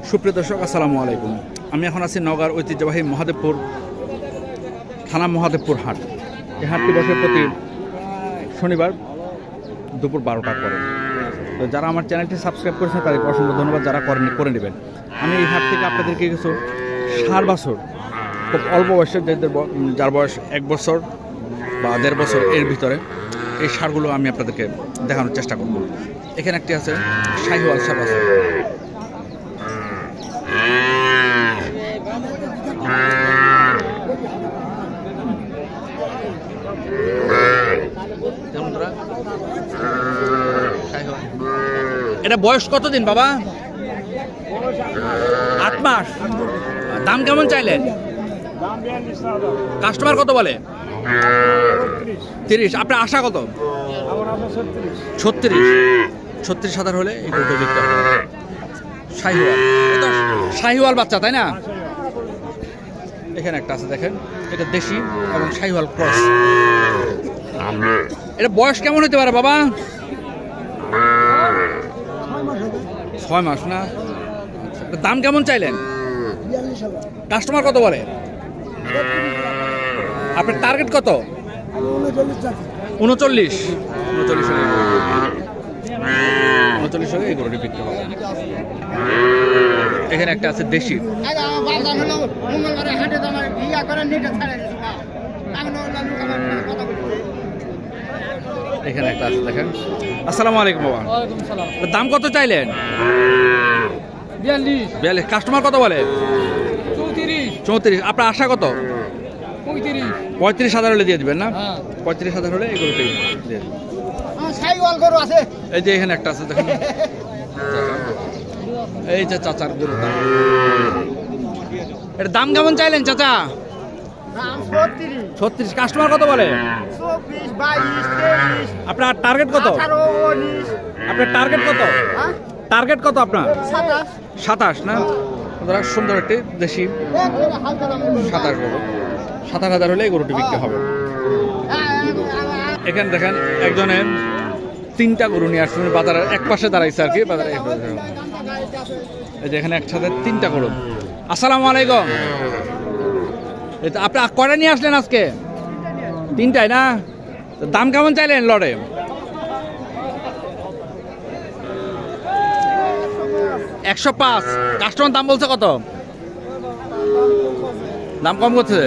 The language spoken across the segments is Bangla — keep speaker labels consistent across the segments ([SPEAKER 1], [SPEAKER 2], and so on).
[SPEAKER 1] সুপ্রিয় দর্শক আসসালামু আলাইকুম। আমি এখন আছি নওগাঁর ঐতিহ্যবাহী মহাদেবপুর থানা মহাদেবপুর হাট। এই হাটটি বসে প্রতি শনিবার দুপুর 12টার পরে। তো যারা আমার চ্যানেলটি সাবস্ক্রাইব করেছেন তাদেরকে অসংখ্য ধন্যবাদ, যারা করেননি করে নেবেন। আমি এই হাট থেকে আপনাদেরকে কিছু ষাঁড় বাছুর খুব অল্প বয়সের, যার বয়স 1 বছর বা 1.5 বছর এর ভিতরে, এই ষাঁড়গুলো আমি আপনাদেরকে দেখানোর চেষ্টা করব। এখানে একটি আছে শাহিওয়াল ষাঁড় বাছুর। এটা বয়স কতদিন বাবা? 8 মাস। দাম কেমন চাইলেন? কাস্টমার কত বলে? 30। আপনার আশা কত? 36,000 হলে এই গরুটা বিক্রি হবে। শাহিওয়াল, এটা শাহিওয়াল বাচ্চা তাই না? এখানে একটা আছে দেখেন, এটা দেশি এবং শাহিওয়াল ক্রস। এটা বয়স কেমন হতে পারে বাবা? 6 মাস না? দাম কেমন চাইলেন? কাস্টমার কত বলে? আপনার টার্গেট কত? 39 হলে এই গরুটি বিক্রি হবে। এখানে একটা আছে দেশি। এখানে একটা আছে দেখেন। আসসালামু আলাইকুম বাবা। দাম কত চাইলেন? 42। কাস্টমার কত বলে? 34। আপনার আশা কত? 35,000 হলে দিয়ে দিবেন না? 35,000 হলে এই গরুটি দিয়ে দিবেন। এই যে এখানে একটা আছে দেখেন, এই যে চাচার গরুটা। এর দাম কেমন চাইলেন চাচা? 36। কাস্টমার কত বলে?
[SPEAKER 2] 24, 22, 23।
[SPEAKER 1] আপনার টার্গেট কত?
[SPEAKER 2] 18, 19।
[SPEAKER 1] আপনার টার্গেট কত? টার্গেট কত আপনার? 27 না? সুন্দর একটি দেশি 27 গরু। 27,000 হলে এই গরুটি বিক্রি হবে। এখানে দেখেন একজনের 3টা গরু নিয়ে আসছেন বাজারের এক পাশে দাঁড়াইছে আর কি, বাজারে। এই যে এখানে একসাথে 3টা গরু। আসসালামু আলাইকুম। আপনি কয়টা নিয়ে আসলেন আজকে? 3টাই না? দাম কেমন চাইলেন লড়ে? 105। কাস্টমার দাম বলছে কত? দাম কম করছে।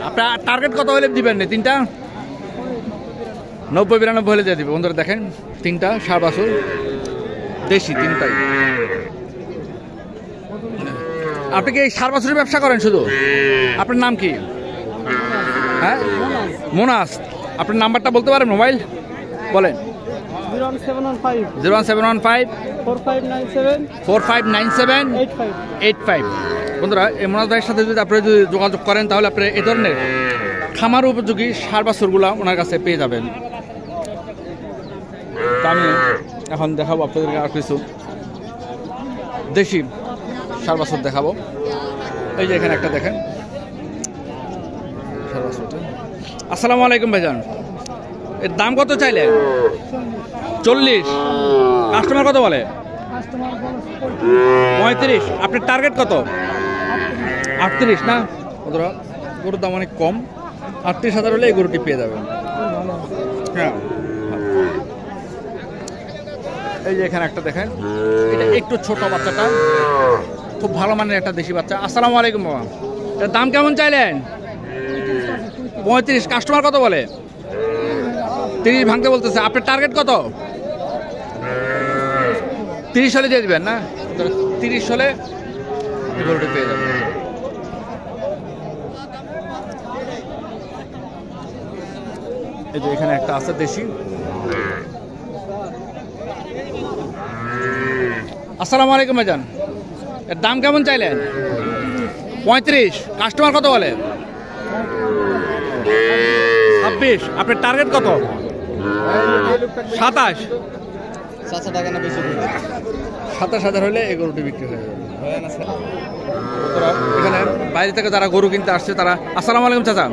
[SPEAKER 1] আপনার টার্গেট কত হলে দিবেন? 3টা 90-92 হলে দিয়ে দিবে। বন্ধুরা দেখেন 3টা ষাঁড় বাছুর দেশি, 3টাই। আপনি কি এই ষাঁড় বাছুরের ব্যবসা করেন শুধু? আপনার নাম কি? হ্যাঁ, মোনাস। আপনার নাম্বারটা বলতে পারেন? মোবাইল বলেন। 01715 4597 বন্ধুরা, এই মোনাস ভাইয়ের সাথে যদি আপনি যোগাযোগ করেন তাহলে আপনি এই ধরনের খামার উপযোগী ষাঁড় বাছুরগুলা ওনার কাছে পেয়ে যাবেন। আমি এখন দেখাবো আপনাদেরকে আর কিছু দেশি ষাঁড় বাছুর দেখাবো। এই যে এখানে একটা দেখেন ষাঁড় বাছুরটা। আসসালামু আলাইকুম ভাইজান। এর দাম কত চাইলেন? 40। কাস্টমার কত বলে? 35। আপনার টার্গেট কত? 38 না? বন্ধুরা গরুর দাম অনেক কম। 38,000 হলে এই গরুটি পেয়ে যাবেন। হ্যাঁ, এই যে এখানে একটা দেখেন, এটা একটু ছোট বাচ্চাটা, খুব ভালো মানের একটা দেশি বাচ্চা। আসসালামু আলাইকুম বাবা। এর দাম কেমন চাইলেন? 35। কাস্টমার কত বলে? 30 ভাঙতে বলতেছে। আপনার টার্গেট কত? 30 হলে দিয়ে দিবেন না? 30 হলে এই গরুটি পেয়ে যাবেন। এই যে এখানে একটা আছে দেশি। আসসালামু আলাইকুম ভাইজান। এর দাম কেমন চাইলেন? 35। কাস্টমার কত বলে? 26। আপনার টার্গেট কত? 27। 27,000 হলে এই গরুটি বিক্রি হয়ে যাবে। এখানে বাইরে থেকে যারা গরু কিনতে আসছে তারা। আসসালামু আলাইকুম চাচা,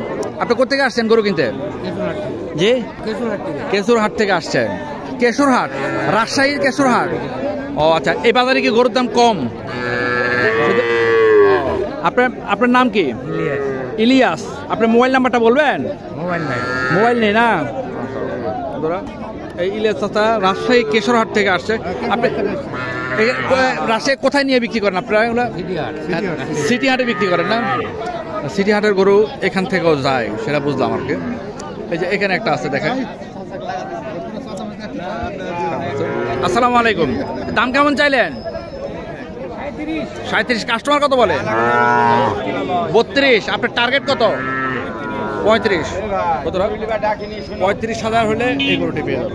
[SPEAKER 1] আপনি কোথেকে আসছেন গরু কিনতে? জি, কেশুরহাট থেকে আসছেন। কেশুরহাট, রাজশাহীর কেশুরহাট। ও আচ্ছা, এই বাজারে কি গরুর দাম কম? আপনার নাম কি? ইলিয়াস। আপনার মোবাইল নাম্বারটা বলবেন? মোবাইল নেই না। এই ইলিয়াস চাচা রাজশাহী কেশরহাট থেকে আসছে। আপনি রাজশাহী কোথায় নিয়ে বিক্রি করেন আপনারা? সিটি হাটে বিক্রি করেন না? সিটি হাটের গরু এখান থেকেও যায়, সেটা বুঝলাম আর কি। এই যে এখানে একটা আছে দেখেন। আসসালামু আলাইকুম। দাম কেমন চাইলেন? 37। কাস্টমার কত বলে? 32। আপনার টার্গেট কত? 35। কত? 35,000 হলে এই গরুটি পেয়ে যাবে।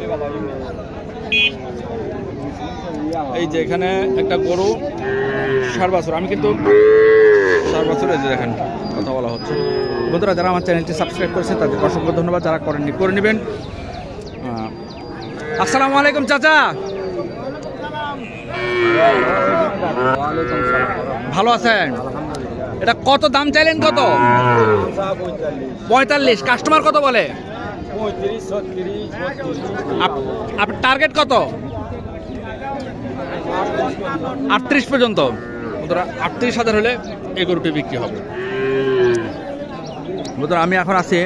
[SPEAKER 1] এই যে এখানে একটা গরু 7 বছর। আমি কিন্তু 7 বছর এই যে দেখেন কথা বলা হচ্ছে। বন্ধুরা যারা আমার চ্যানেলটি সাবস্ক্রাইব করেছেন তাদের অসংখ্য ধন্যবাদ, যারা করেননি করে নেবেন। আসসালামু আলাইকুম চাচা, ভালো আছেন? এটা কত দাম চাইলেন? কত? 45। কাস্টমার কত বলে?
[SPEAKER 2] 35,
[SPEAKER 1] আপনার টার্গেট কত? 38 পর্যন্ত। 38,000 হলে এই গরুটি বিক্রি হবে। বন্ধুরা আমি এখন আছি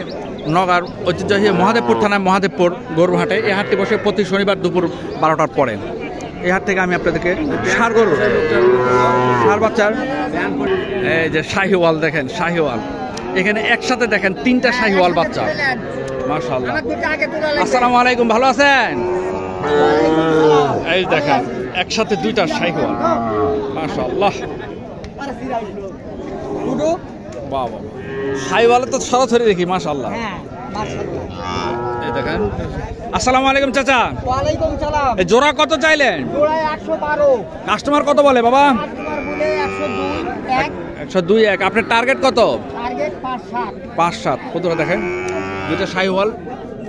[SPEAKER 1] নগর ঐতিহ্যবাহী মহাদেবপুর থানায় মহাদেবপুর গরু হাটে। এই হাটটি বসে প্রতি শনিবার দুপুর 12টার পরে। এই হাট থেকে আমি আপনাদেরকে ষাঁড় গরু, ষাঁড় বাচ্চার এই যে শাহিওয়াল দেখেন, শাহিওয়াল এখানে একসাথে দেখেন 3টা শাহিওয়াল বাচ্চা, মাশাআল্লাহ। আসসালামু আলাইকুম, ভালো আছেন? এই দেখেন একসাথে 2টা শাহিওয়াল, মাশাআল্লাহ। বাবা শাহিওয়ালে তো সরাসরি দেখি, মাশাআল্লাহ। এই দেখেন। আসসালামু আলাইকুম চাচা।
[SPEAKER 2] ওয়ালাইকুম সালাম।
[SPEAKER 1] এই জোড়া কত চাইলেন?
[SPEAKER 2] জোড়ায় 112।
[SPEAKER 1] কাস্টমার কত বলে বাবা?
[SPEAKER 2] কাস্টমার বলে 102
[SPEAKER 1] 102 আপনার টার্গেট কত?
[SPEAKER 2] টার্গেট 5-7।
[SPEAKER 1] 5-7। কতটা দেখেন 2টা শাহিওয়াল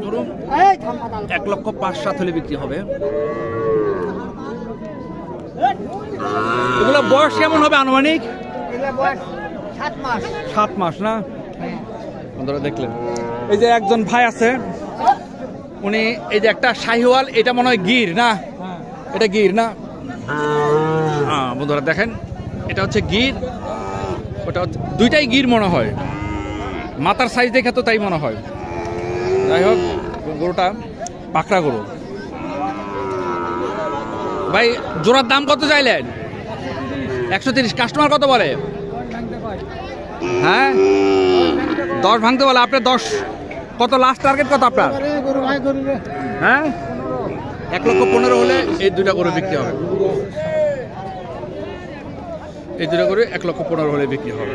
[SPEAKER 1] ধরুন
[SPEAKER 2] এই থাম্পা
[SPEAKER 1] 1,05,7 হলে বিক্রি হবে। এগুলো বয়স কেমন হবে আনুমানিক?
[SPEAKER 2] এগুলা বয়স 7 মাস।
[SPEAKER 1] 7 মাস না? বন্ধুরা দেখলেন এই যে একজন ভাই আছে, উনি এই যে একটা শাহিওয়াল, এটা মনে হয় গির না? এটা গির না? হ্যাঁ বন্ধুরা দেখেন এটা হচ্ছে গির, ওটা হচ্ছে 2টাই গির মনে হয়, মাথার সাইজ দেখে তো তাই মনে হয়। যাই হোক গরুটা পাকড়া গরু। ভাই জোড়ার দাম কত চাইলেন? 130। কাস্টমার কত বলে? হ্যাঁ 10 ভাঙতে বলে। আপনার 10 কত? লাস্ট টার্গেট কত আপনার? হ্যাঁ 1,15,000 হলে এই 2টা গরু বিক্রি হবে। এই 2টা গরু 1,15,000 হলে বিক্রি হবে।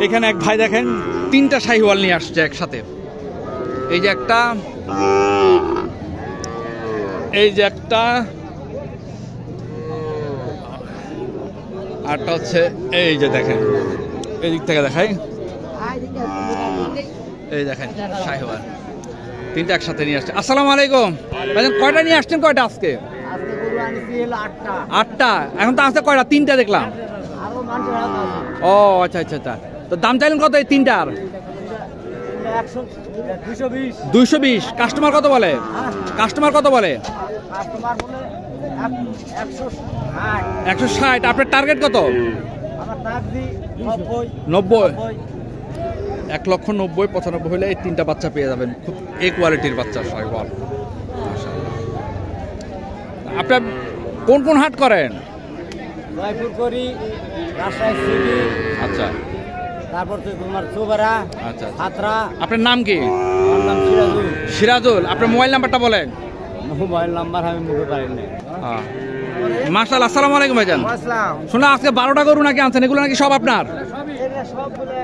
[SPEAKER 1] এখানে এক ভাই দেখেন 3টা শাহিওয়াল নিয়ে আসছে একসাথে। এই যে একটা, এই যে একটা, আরটা হচ্ছে এই যে দেখেন, এই দিক থেকে দেখাই, এই দেখেন শাহিওয়াল 3টা একসাথে নিয়ে আসছে। আসসালামু আলাইকুম। কয়টা নিয়ে আসছেন? কয়টা আজকে?
[SPEAKER 2] আজকে গরু আনিছি হলো 8টা।
[SPEAKER 1] 8টা। এখন তো আসতে কয়টা? 3টা দেখলাম।
[SPEAKER 2] আরো মানুষ আছে।
[SPEAKER 1] ও আচ্ছা আচ্ছা আচ্ছা। তো দাম চাইলেন কত এই 3টার?
[SPEAKER 2] 220।
[SPEAKER 1] 220। কাস্টমার কত বলে? কাস্টমার কত বলে?
[SPEAKER 2] কাস্টমার বলে 160।
[SPEAKER 1] 160। আপনার টার্গেট কত?
[SPEAKER 2] আমার টার্গেট
[SPEAKER 1] 90। 1,90,000 হলে এই 3টা বাচ্চা পেয়ে যাবেন। খুব এ কোয়ালিটির বাচ্চা শাহিওয়াল। আপনার কোন কোন হাট করেন?
[SPEAKER 2] জয়পুর করি, রাজশাহী সিটি,
[SPEAKER 1] আচ্ছা
[SPEAKER 2] তারপর তো তোমার চোবারা,
[SPEAKER 1] আচ্ছা।
[SPEAKER 2] ছাত্রা।
[SPEAKER 1] আপনার নাম কি?
[SPEAKER 2] আমার নাম সিরাজুল।
[SPEAKER 1] সিরাজুল। আপনার মোবাইল নাম্বারটা বলেন।
[SPEAKER 2] মোবাইল নাম্বার আমি মুখে পারি না।
[SPEAKER 1] মাশাআল্লাহ। আসসালামু আলাইকুম ভাইজান।
[SPEAKER 2] আসসালাম।
[SPEAKER 1] শুনলাম আজকে 12টা গরু নাকি আনছেন, এগুলো নাকি সব আপনার?
[SPEAKER 2] এটা সব বলে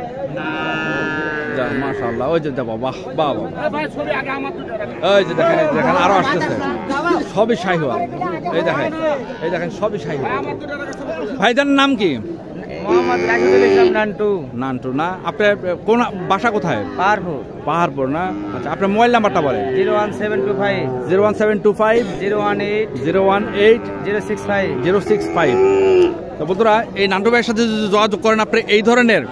[SPEAKER 1] মাশাআল্লাহ। ওই যে বাবা, বাহ বাহ। এই যে দেখেন, এই যে দেখেন আরো আসতেছে, সবই শাহিওয়াল। এই দেখেন, এই দেখেন সবই শাহিওয়াল। ভাইজান নাম কি?
[SPEAKER 2] মোহাম্মদ রাকিবুল ইসলাম নান্টু।
[SPEAKER 1] নান্টু না? আপনার কোন বাসা কোথায়?
[SPEAKER 2] পাহাড়পুর।
[SPEAKER 1] পাহাড়পুর না? আচ্ছা আপনার মোবাইল নাম্বারটা বলেন।
[SPEAKER 2] 01725
[SPEAKER 1] 01725
[SPEAKER 2] 018
[SPEAKER 1] 018
[SPEAKER 2] 065
[SPEAKER 1] 065। তো বন্ধুরা এই নান্টু ভাইয়ের সাথে যদি যোগাযোগ করেন আপনি এই ধরনের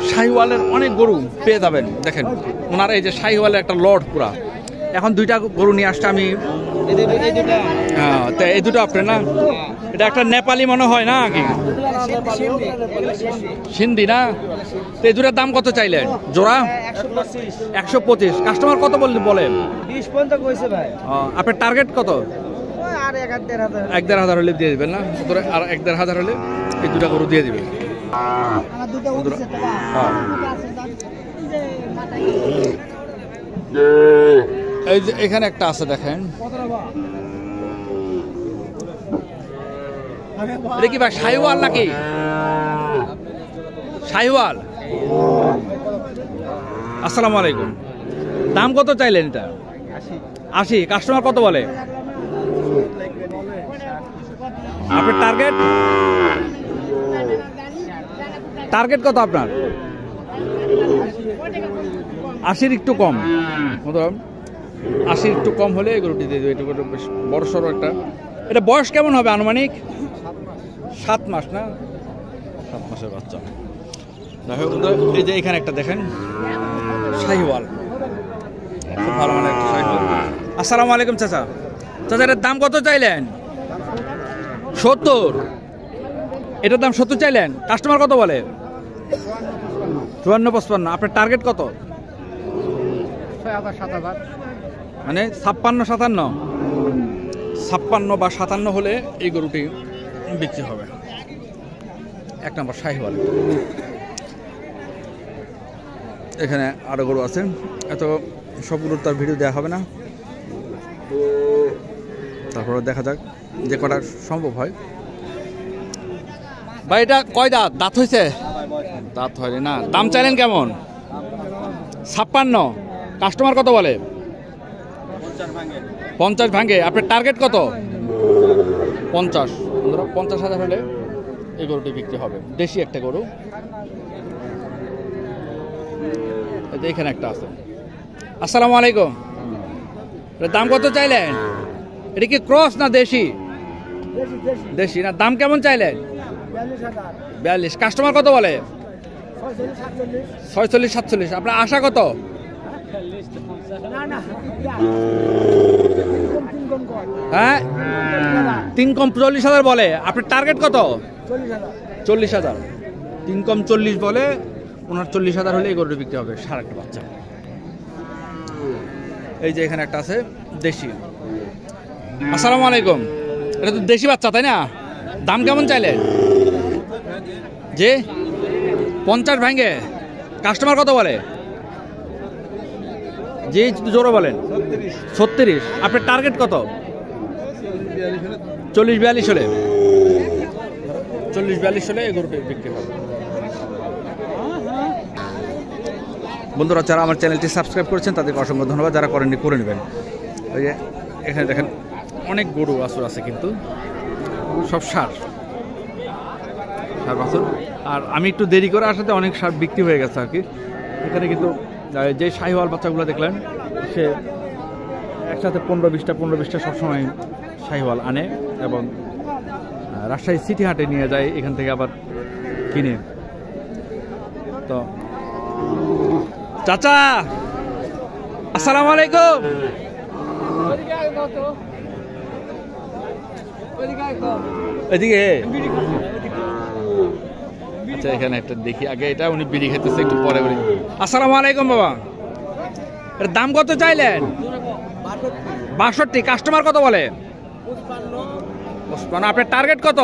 [SPEAKER 1] শাহিওয়ালের অনেক গরু পেয়ে যাবেন। দেখেন ওনার এই যে শাহিওয়ালের একটা লট পুরা। এখন 2টা গরু নিয়ে আসছে, আমি হ্যাঁ, তো এই দুটো আপনার না? এটা একটা নেপালি মনে হয় না কি? সিন্ধি না? তো এই দুটার দাম কত চাইলেন জোড়া? 125। কাস্টমার কত বলেন?
[SPEAKER 2] 20 পর্যন্ত কইছে ভাই।
[SPEAKER 1] আপনার টার্গেট কত?
[SPEAKER 2] আর 1,500
[SPEAKER 1] 1,500 হলে দিয়ে দিবেন না? আর 1,500 হলে এই দুটা গরু দিয়ে দিবেন।
[SPEAKER 3] আমার দুটো উঠছে তো বা
[SPEAKER 1] হ্যাঁ। এই যে এখানে একটা আছে দেখেন, এটা কি ভাই শাহিওয়াল নাকি? শাহিওয়াল। আসসালামু আলাইকুম। দাম কত চাইলেন এটা? 80। কাস্টমার কত বলে? আপনার টার্গেট কত আপনার? 80 একটু কম, 80 একটু কম হলে এগুলোটি দিয়ে দেবে। এটা বেশ বড় সড়ো একটা। এটা বয়স কেমন হবে আনুমানিক? 7 মাস না? 7 মাসের বাচ্চা। দেখো এই যে এখানে একটা দেখেন শাহিওয়াল, খুব ভালো মানে একটা শাহিওয়াল। আসসালামু আলাইকুম চাচা। চাচা এটার দাম কত চাইলেন? 70। এটার দাম 70 চাইলেন। কাস্টমার কত বলে? 54-55। আপনার টার্গেট কত?
[SPEAKER 2] 6,000-7,000।
[SPEAKER 1] মানে 56-57? 56 বা 57 হলে এই গরুটি বিক্রি হবে। 1 নম্বর শাহিওয়াল। এখানে আরো গরু আছে, এত সবগুলোর তার ভিডিও দেওয়া হবে না, তারপরে দেখা যাক যে কটা সম্ভব হয়। ভাই এটা কয় দাঁত হয়েছে? দাঁত হয়নি না? দাম চাইলেন কেমন? 56। কাস্টমার কত বলে? 50 ভাঙে। আপনার টার্গেট কত? 50। 50,000 হলে এই গরুটি বিক্রি হবে। দেশি একটা গরু। এখানে একটা আছে। আসসালামু আলাইকুম। দাম কত চাইলেন? এটা কি ক্রস না দেশি? দেশি না? দাম কেমন চাইলেন? 42। কাস্টমার কত বলে? 46-47। আপনার আশা কত? হ্যাঁ, 3 কম 40,000 বলে। আপনার টার্গেট কত? 40,000। 3 কম 40 বলে। ওনার 40,000 হলে এই গরুটি বিক্রি হবে। সার একটা বাচ্চা। এই যে এখানে একটা আছে দেশি। আসসালামু আলাইকুম। এটা তো দেশি বাচ্চা তাই না? দাম কেমন চাইলেন? যে 50 ভাঙে। কাস্টমার কত বলে? যে জোরে বলেন। 36। আপনার টার্গেট কত? 40-42 হলে। 40-42 হলে এই গরুটি বিক্রি হবে। বন্ধুরা যারা আমার চ্যানেলটি সাবস্ক্রাইব করেছেন তাদেরকে অসংখ্য ধন্যবাদ, যারা করেননি করে নেবেন। ওই যে এখানে দেখেন অনেক গরু বাছুর আছে, কিন্তু সব সার বাছুর। আর আমি একটু দেরি করে আসাতে অনেক সার বিক্রি হয়ে গেছে আর কি। এখানে কিন্তু যে শাহিওয়াল বাচ্চাগুলো দেখলেন, সে একসাথে 15-20টা সবসময় শাহিওয়াল আনে এবং রাজশাহী সিটি হাটে নিয়ে যায়, এখান থেকে আবার কিনে। তো চাচা আসসালামু আলাইকুম। এদিকে আচ্ছা, এখানে একটা দেখি আগে। এটা উনি বিড়ি খেতেছে, একটু পরে বলি। আসসালামু আলাইকুম বাবা। এর দাম কত চাইলেন? 62। কাস্টমার কত বলে? 55। আপনার টার্গেট কত?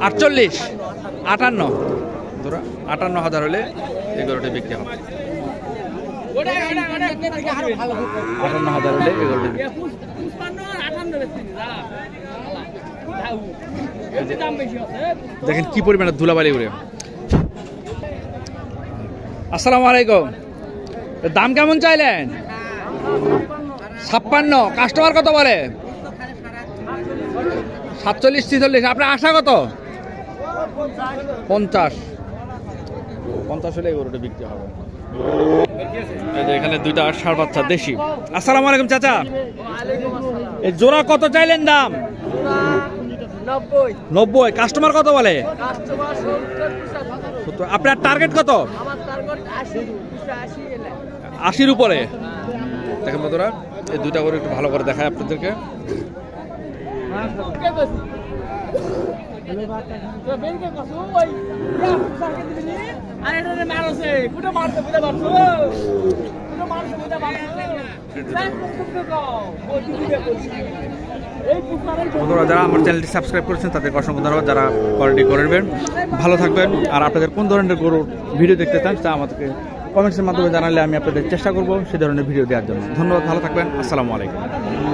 [SPEAKER 1] 48, 58। ধরো 58,000 হলে এই গরুটি বিক্রি হবে। 58,000 হলে এই গরুটি দেখেন কি পরিমাণে ধুলাবালি উড়ে। আসসালামু আলাইকুম। দাম কেমন চাইলেন? 56। কাস্টমার কত বলে? 47-46। আপনার আশা কত? 50 হলে এই গরুটা বিক্রি হবে। এই যে এখানে দুইটা ষাঁড় বাচ্চা দেশি। আসসালামু আলাইকুম চাচা। এই জোড়া কত চাইলেন দাম? 90। কাস্টমার কত বলে? আপনার টার্গেট কত? 80-র উপরে। দেখেন বন্ধুরা, এই দুইটা গরু একটু ভালো করে দেখায় আপনাদেরকে। বন্ধুরা, যারা আমার চ্যানেলটি সাবস্ক্রাইব করেছেন তাদেরকে অসংখ্য ধন্যবাদ। যারা কোয়ালিটি করবেন, ভালো থাকবেন। আর আপনাদের কোন ধরনের গরুর ভিডিও দেখতে চান তা আমাদেরকে কমেন্টসের মাধ্যমে জানালে আমি আপনাদের চেষ্টা করব সেই ধরনের ভিডিও দেওয়ার জন্য। ধন্যবাদ, ভালো থাকবেন। আসসালামু আলাইকুম।